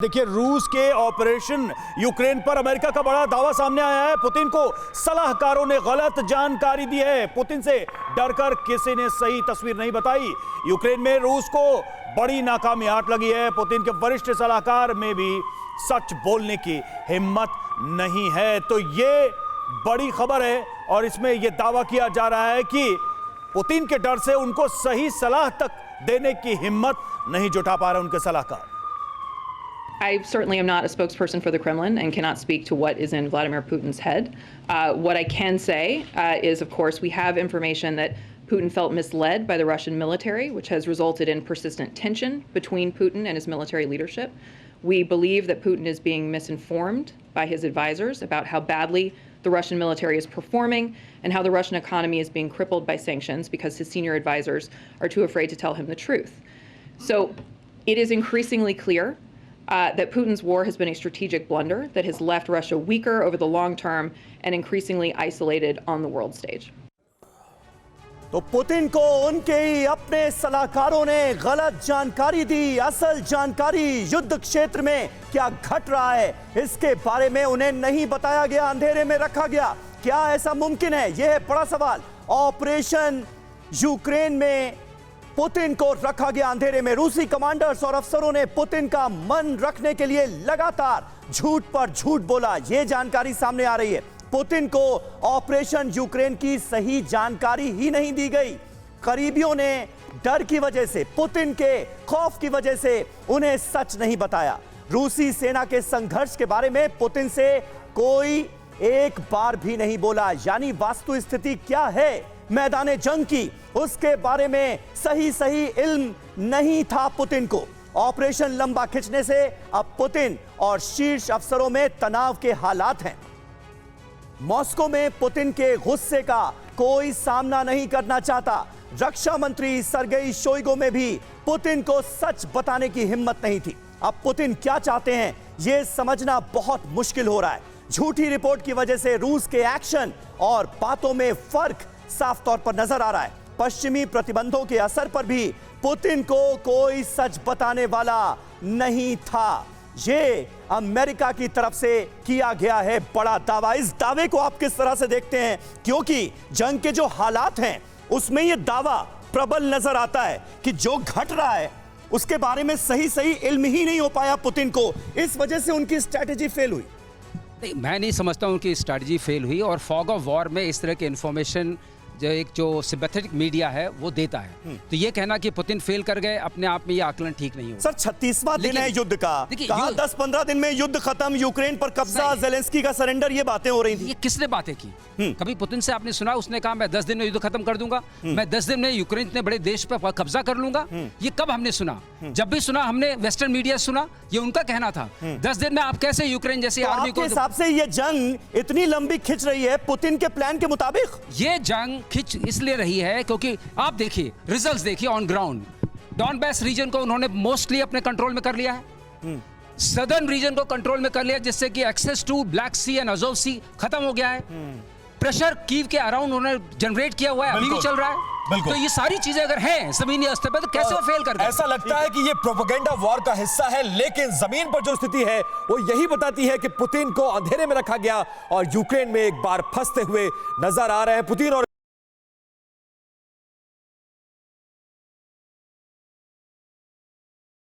देखिए, रूस के ऑपरेशन यूक्रेन पर अमेरिका का बड़ा दावा सामने आया है। पुतिन को सलाहकारों ने गलत जानकारी दी है। पुतिन से डरकर किसी ने सही तस्वीर नहीं बताई। यूक्रेन में रूस को बड़ी नाकामी हाथ लगी है। पुतिन के वरिष्ठ सलाहकार में भी सच बोलने की हिम्मत नहीं है। तो ये बड़ी खबर है और इसमें यह दावा किया जा रहा है कि पुतिन के डर से उनको सही सलाह तक देने की हिम्मत नहीं जुटा पा रहे उनके सलाहकार। I certainly am not a spokesperson for the Kremlin and cannot speak to what is in Vladimir Putin's head. What I can say is, of course, we have information that Putin felt misled by the Russian military, which has resulted in persistent tension between Putin and his military leadership. We believe that Putin is being misinformed by his advisors about how badly the Russian military is performing and how the Russian economy is being crippled by sanctions because his senior advisors are too afraid to tell him the truth. So it is increasingly clear that Putin's war has been a strategic blunder that has left Russia weaker over the long term and increasingly isolated on the world stage. तो Putin को उनके ही अपने सलाहकारों ने गलत जानकारी दी। असल जानकारी युद्ध क्षेत्र में क्या घट रहा है इसके बारे में उन्हें नहीं बताया गया, अंधेरे में रखा गया। क्या ऐसा मुमकिन है? यह है बड़ा सवाल। ऑपरेशन यूक्रेन में पुतिन को रखा गया अंधेरे में। रूसी कमांडर्स और अफसरों ने पुतिन का मन रखने के लिए लगातार झूठ पर झूठ बोला। यह जानकारी सामने आ रही है। पुतिन को ऑपरेशन यूक्रेन की सही जानकारी ही नहीं दी गई। करीबियों ने डर की वजह से, पुतिन के खौफ की वजह से उन्हें सच नहीं बताया। रूसी सेना के संघर्ष के बारे में पुतिन से कोई एक बार भी नहीं बोला। यानी वास्तु स्थिति क्या है मैदान जंग की, उसके बारे में सही इल्म नहीं था पुतिन को। ऑपरेशन लंबा खिंचने से अब पुतिन और शीर्ष अफसरों में तनाव के हालात हैं। मॉस्को में पुतिन के गुस्से का कोई सामना नहीं करना चाहता। रक्षा मंत्री सर्गेई शोइगु में भी पुतिन को सच बताने की हिम्मत नहीं थी। अब पुतिन क्या चाहते हैं यह समझना बहुत मुश्किल हो रहा है। झूठी रिपोर्ट की वजह से रूस के एक्शन और बातों में फर्क साफ तौर पर नजर आ रहा है। पश्चिमी प्रतिबंधों के असर पर भी पुतिन को कोई सच बताने वाला नहीं था। ये अमेरिका की तरफ से किया गया है बड़ा दावा। इस दावे को आप किस तरह से देखते हैं? क्योंकि जंग के जो हालात हैं उसमें यह दावा प्रबल नजर आता है कि जो घट रहा है उसके बारे में सही इल्म ही नहीं हो पाया पुतिन को। इस वजह से उनकी स्ट्रैटेजी फेल हुई। नहीं, मैं नहीं समझता हूँ कि स्ट्रैटेजी फेल हुई। और फॉग ऑफ वॉर में इस तरह के इन्फॉर्मेशन जो सिंपैथेटिक मीडिया है वो देता है। तो ये कहना कि पुतिन फेल कर गए, अपने आप में ये आकलन ठीक नहीं हो। सर, 36वां दिन है युद्ध का। कहा 10-15 दिन में युद्ध खत्म, यूक्रेन पर कब्जा, ज़ेलेंस्की का सरेंडर, ये बातें हो रही थी। ये किसने बातें की? कभी पुतिन से आपने सुना उसने कहा मैं 10 दिन में युद्ध खत्म कर दूंगा, मैं 10 दिन में यूक्रेन इतने बड़े देश पर कब्जा कर लूंगा? ये कब हमने सुना? जब भी सुना हमने वेस्टर्न मीडिया सुना, ये उनका कहना था। 10 दिन में आप कैसे यूक्रेन जैसी आर्मी को? आपके हिसाब से ये जंग इतनी लंबी खिंच रही है पुतिन के प्लान के मुताबिक? ये जंग खिंच इसलिए रही है क्योंकि आप देखिए रिजल्ट्स देखिए ऑन ग्राउंड। डॉनबैस रीजन को उन्होंने मोस्टली अपने कंट्रोल में कर लिया है। सदर्न रीजन को कंट्रोल में कर लिया, जिससे कि access to Black Sea and Azov Sea खत्म हो गया है। प्रेशर कीव के अराउंड उन्होंने जनरेट किया हुआ है, अभी भी चल रहा है। तो ये सारी चीजें अगर हैं जमीनी स्तर पर तो कैसे वो फेल कर गए? ऐसा लगता है कि ये प्रोपेगेंडा वॉर का हिस्सा है, लेकिन जमीन पर जो स्थिति है वो यही बताती है कि पुतिन को अंधेरे में रखा गया और यूक्रेन में एक बार फंसते हुए नजर आ रहे हैं पुतिन। और